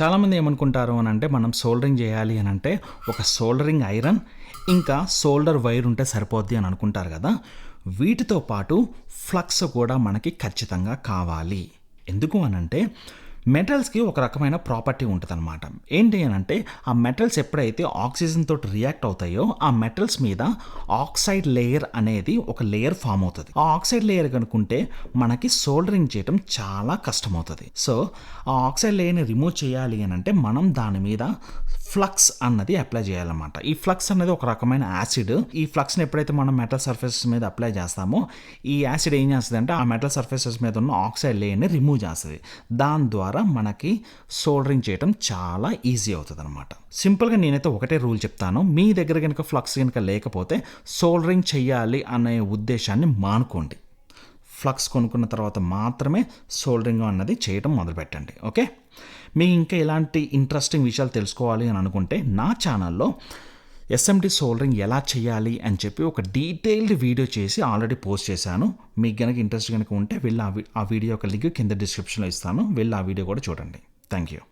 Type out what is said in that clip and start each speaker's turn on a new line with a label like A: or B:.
A: చాలామంది ఏమనుకుంటారు అని అంటే మనం సోల్డరింగ్ చేయాలి అని అంటే ఒక సోల్డరింగ్ ఐరన్ ఇంకా సోల్డర్ వైర్ ఉంటే సరిపోద్ది అని అనుకుంటారు కదా. వీటితో పాటు ఫ్లక్స్ కూడా మనకి ఖచ్చితంగా కావాలి. ఎందుకు అనంటే మెటల్స్కి ఒక రకమైన ప్రాపర్టీ ఉంటుంది అనమాట. ఏంటి అని అంటే ఆ మెటల్స్ ఎప్పుడైతే ఆక్సిజన్ తోటి రియాక్ట్ అవుతాయో ఆ మెటల్స్ మీద ఆక్సైడ్ లేయర్ అనేది ఒక లేయర్ ఫామ్ అవుతుంది. ఆ ఆక్సైడ్ లేయర్ కనుకుంటే మనకి సోల్డరింగ్ చేయడం చాలా కష్టం అవుతుంది. సో ఆ ఆక్సైడ్ లేయర్ని రిమూవ్ చేయాలి అని అంటే మనం దాని మీద ఫ్లక్స్ అన్నది అప్లై చేయాలన్నమాట. ఈ ఫ్లక్స్ అనేది ఒక రకమైన యాసిడ్. ఈ ఫ్లక్స్ని ఎప్పుడైతే మనం మెటల్ సర్ఫేసెస్ మీద అప్లై చేస్తామో ఈ యాసిడ్ ఏం చేస్తుంది అంటే ఆ మెటల్ సర్ఫేసెస్ మీద ఉన్న ఆక్సైడ్ లేయర్ని రిమూవ్ చేస్తుంది. దాని ద్వారా మనకి సోల్డరింగ్ చేయడం చాలా ఈజీ అవుతుంది అనమాట. సింపుల్గా నేనైతే ఒకటే రూల్ చెప్తాను. మీ దగ్గర కనుక ఫ్లక్స్ కనుక లేకపోతే సోల్డరింగ్ చెయ్యాలి అనే ఉద్దేశాన్ని మానుకోండి. ఫ్లక్స్ కొనుక్కున్న తర్వాత మాత్రమే సోల్డరింగ్ అన్నది చేయడం మొదలుపెట్టండి. ఓకే, మీకు ఇంకా ఇలాంటి ఇంట్రెస్టింగ్ విషయాలు తెలుసుకోవాలి అని అనుకుంటే నా ఛానల్లో ఎస్ఎండి సోల్డరింగ్ ఎలా చేయాలి అని చెప్పి ఒక డీటెయిల్డ్ వీడియో చేసి ఆల్రెడీ పోస్ట్ చేశాను. మీకు కనుక ఇంట్రెస్ట్ కనుక ఉంటే వెళ్ళి ఆ వీడియో యొక్క లింక్ కింద డిస్క్రిప్షన్లో ఇస్తాను. వెళ్ళి ఆ వీడియో కూడా చూడండి. Thank you.